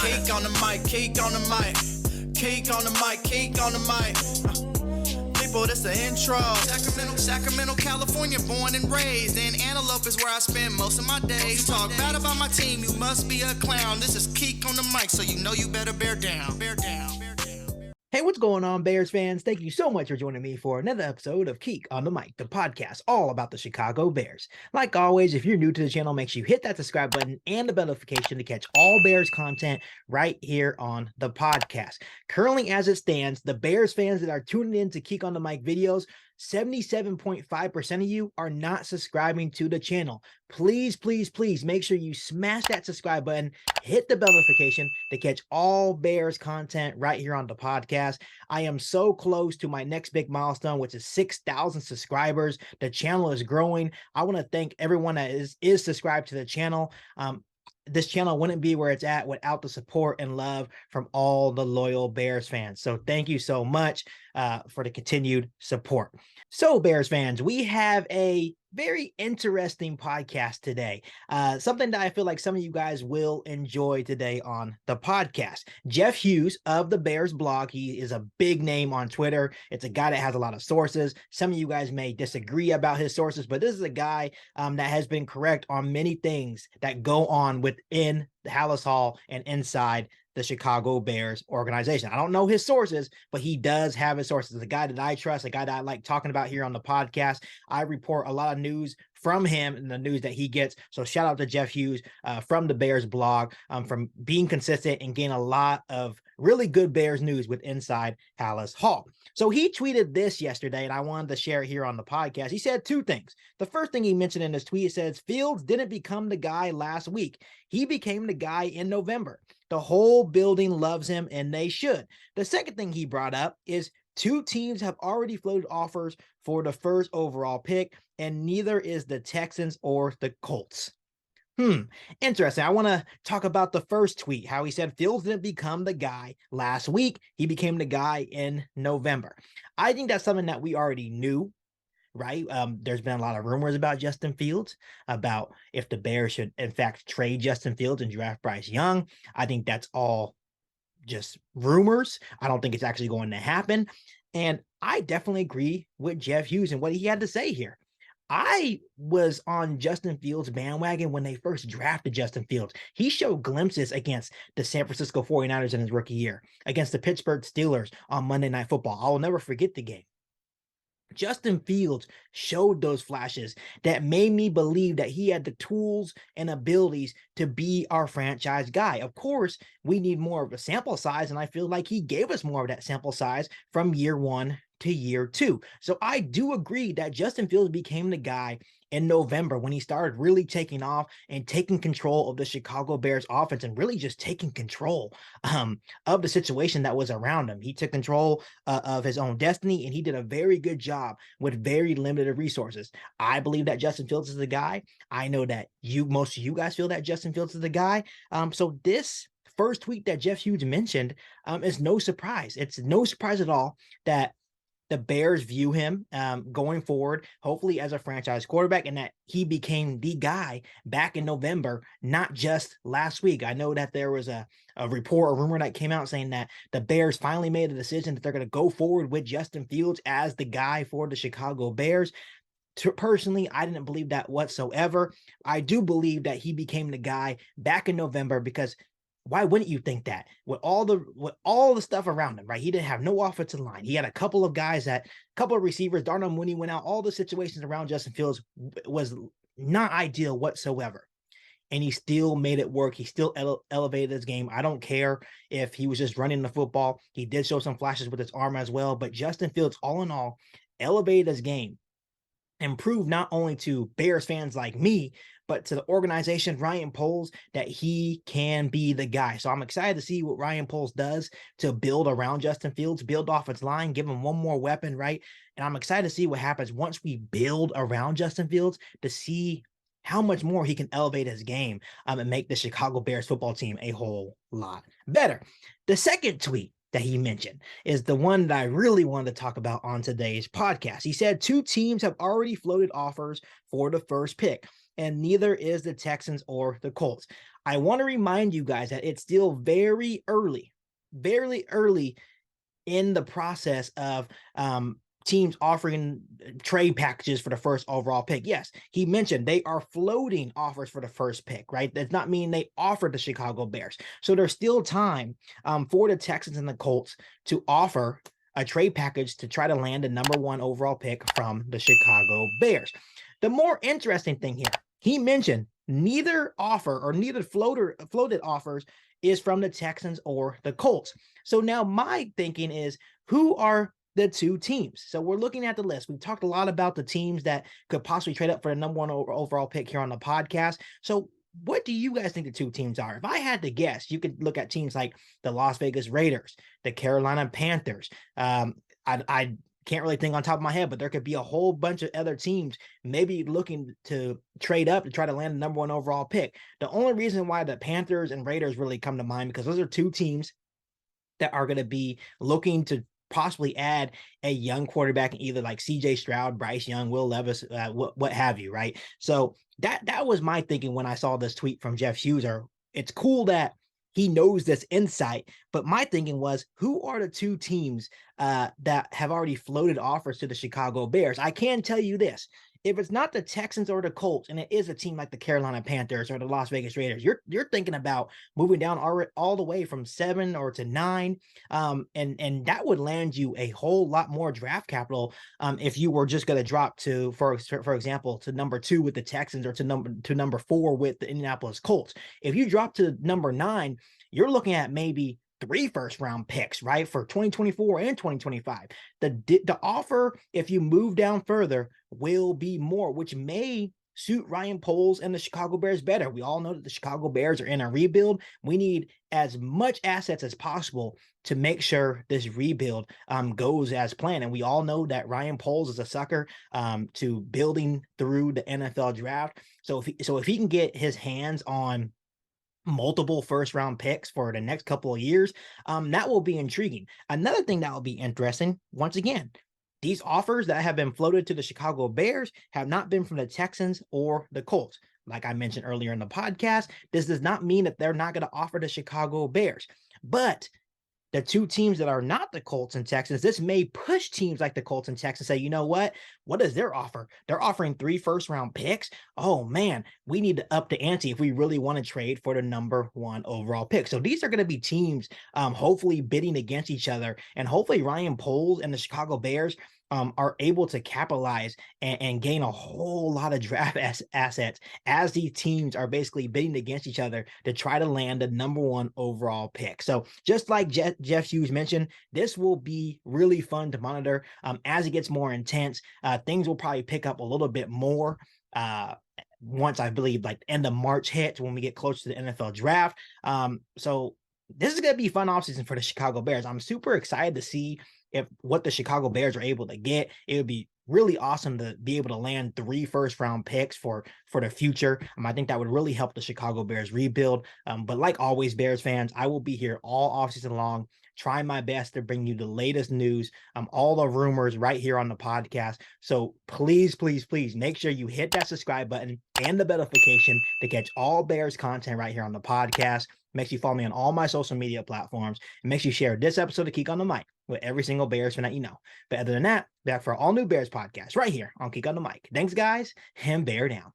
Keek on the mic, Keek on the mic, Keek on the mic, Keek on the mic. People, this the intro. Sacramento, California, born and raised. In Antelope is where I spend most of my days. Talk bad about my team, you must be a clown. This is Keek on the mic, so you know you better bear down. Bear down. Hey, what's going on, Bears fans? Thank you so much for joining me for another episode of Keek on the Mic, the podcast all about the Chicago Bears. Like always, if you're new to the channel, make sure you hit that subscribe button and the bell notification to catch all Bears content right here on the podcast. Currently, as it stands, the Bears fans that are tuning in to Keek on the Mic videos, 77.5% of you are not subscribing to the channel. Please, please, please make sure you smash that subscribe button, hit the bell notification to catch all Bears content right here on the podcast. I am so close to my next big milestone, which is 6,000 subscribers. The channel is growing. I want to thank everyone that is subscribed to the channel. This channel wouldn't be where it's at without the support and love from all the loyal Bears fans. So thank you so much for the continued support. So Bears fans, we have a very interesting podcast today. Something that I feel like some of you guys will enjoy today on the podcast. Jeff Hughes of the Bears blog. He is a big name on Twitter. It's a guy that has a lot of sources. Some of you guys may disagree about his sources, but this is a guy that has been correct on many things that go on within the Halas Hall and inside the Chicago Bears organization. I don't know his sources, but he does have his sources. The guy that I trust, a guy that I like talking about here on the podcast. I report a lot of news from him and the news that he gets. So shout out to Jeff Hughes from the Bears blog, from being consistent and getting a lot of really good Bears news with Inside Halas Hall. So he tweeted this yesterday, and I wanted to share it here on the podcast. He said two things. The first thing he mentioned in his tweet says, Fields didn't become the guy last week. He became the guy in November. The whole building loves him, and they should. The second thing he brought up is two teams have already floated offers for the first overall pick, and neither is the Texans or the Colts. Interesting. I want to talk about the first tweet, how he said Fields didn't become the guy last week. He became the guy in November. I think that's something that we already knew, right? There's been a lot of rumors about Justin Fields, about if the Bears should, in fact, trade Justin Fields and draft Bryce Young. I think that's all just rumors. I don't think it's actually going to happen. And I definitely agree with Jeff Hughes and what he had to say here. I was on Justin Fields' bandwagon when they first drafted Justin Fields. He showed glimpses against the San Francisco 49ers in his rookie year, against the Pittsburgh Steelers on Monday Night Football. I will never forget the game. Justin Fields showed those flashes that made me believe that he had the tools and abilities to be our franchise guy. Of course, we need more of a sample size, and I feel like he gave us more of that sample size from year one to year two. So I do agree that Justin Fields became the guy in November when he started really taking off and taking control of the Chicago Bears offense and really just taking control of the situation that was around him. He took control of his own destiny, and he did a very good job with very limited resources. I believe that Justin Fields is the guy. I know that most of you guys feel that Justin Fields is the guy. So this first tweet that Jeff Hughes mentioned is no surprise. It's no surprise at all that the Bears view him going forward, hopefully as a franchise quarterback, and that he became the guy back in November, not just last week. I know that there was a rumor that came out saying that the Bears finally made a decision that they're going to go forward with Justin Fields as the guy for the Chicago Bears. Personally, I didn't believe that whatsoever. I do believe that he became the guy back in November because why wouldn't you think that with all the stuff around him, right? He didn't have no offensive line. He had a couple of receivers. Darnell Mooney went out. All the situations around Justin Fields was not ideal whatsoever. And he still made it work. He still elevated his game. I don't care if he was just running the football. He did show some flashes with his arm as well. But Justin Fields, all in all, elevated his game and proved not only to Bears fans like me, but to the organization, Ryan Poles, that he can be the guy. So I'm excited to see what Ryan Poles does to build around Justin Fields, build off his line, give him one more weapon, right? And I'm excited to see what happens once we build around Justin Fields to see how much more he can elevate his game and make the Chicago Bears football team a whole lot better. The second tweet that he mentioned is the one that I really wanted to talk about on today's podcast. He said two teams have already floated offers for the first pick, and neither is the Texans or the Colts. I want to remind you guys that it's still very early in the process of teams offering trade packages for the first overall pick. Yes, he mentioned they are floating offers for the first pick, right? That's not mean they offered the Chicago Bears. So there's still time for the Texans and the Colts to offer a trade package to try to land a number 1 overall pick from the Chicago Bears. The more interesting thing here, he mentioned neither offer or neither floated offers is from the Texans or the Colts. So now my thinking is, who are the 2 teams? So we're looking at the list. We've talked a lot about the teams that could possibly trade up for the number 1 overall pick here on the podcast. So what do you guys think the 2 teams are? If I had to guess, you could look at teams like the Las Vegas Raiders, the Carolina Panthers. I can't really think on top of my head, but there could be a whole bunch of other teams maybe looking to trade up to try to land the number 1 overall pick. The only reason why the Panthers and Raiders really come to mind, because those are 2 teams that are going to be looking to possibly add a young quarterback, either like CJ Stroud, Bryce Young, Will Levis, what have you, right? So that was my thinking when I saw this tweet from Jeff Huser. It's cool that he knows this insight, but my thinking was, who are the 2 teams that have already floated offers to the Chicago Bears? I can tell you this. If it's not the Texans or the Colts, and it is a team like the Carolina Panthers or the Las Vegas Raiders, you're thinking about moving down all the way from 7 or to 9, and that would land you a whole lot more draft capital if you were just going to drop to, for example, to number 2 with the Texans or to number 4 with the Indianapolis Colts. If you drop to number 9, you're looking at maybe 3 first-round picks, right, for 2024 and 2025. The offer, if you move down further, will be more, which may suit Ryan Poles and the Chicago Bears better. We all know that the Chicago Bears are in a rebuild. We need as much assets as possible to make sure this rebuild goes as planned. And we all know that Ryan Poles is a sucker to building through the NFL draft. So if he can get his hands on multiple first-round picks for the next couple of years, that will be intriguing. Another thing that will be interesting, once again, these offers that have been floated to the Chicago Bears have not been from the Texans or the Colts. Like I mentioned earlier in the podcast, this does not mean that they're not going to offer the Chicago Bears. But the 2 teams that are not the Colts and Texans, this may push teams like the Colts and Texans say, you know what is their offer? They're offering 3 first-round picks. Oh man, we need to up the ante if we really want to trade for the number 1 overall pick. So these are going to be teams hopefully bidding against each other, and hopefully Ryan Poles and the Chicago Bears are able to capitalize and gain a whole lot of draft assets as these teams are basically bidding against each other to try to land the number 1 overall pick. So just like Jeff Hughes mentioned, this will be really fun to monitor as it gets more intense. Things will probably pick up a little bit more once, I believe, like end of March hits, when we get close to the NFL draft. So this is going to be fun offseason for the Chicago Bears. I'm super excited to see what the Chicago Bears are able to get. It would be really awesome to be able to land 3 first-round picks for the future. I think that would really help the Chicago Bears rebuild. But like always, Bears fans, I will be here all offseason long, trying my best to bring you the latest news, all the rumors right here on the podcast. So please, please, please make sure you hit that subscribe button and the bell notification to catch all Bears content right here on the podcast. Make sure you follow me on all my social media platforms, and make sure you share this episode of Geek on the Mic with every single Bears fan that you know. But other than that, back for all new Bears podcasts right here on Geek on the Mic. Thanks, guys, and bear down.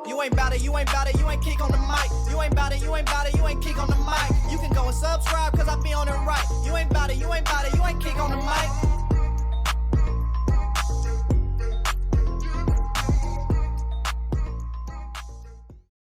You ain't bout it, you ain't bout it, you ain't Geek on the Mic. You ain't bout it, you ain't bout it, you ain't Geek on the Mic. You can go and subscribe, cause I be on it right. You ain't bout it, you ain't bout it, you ain't Geek on the Mic.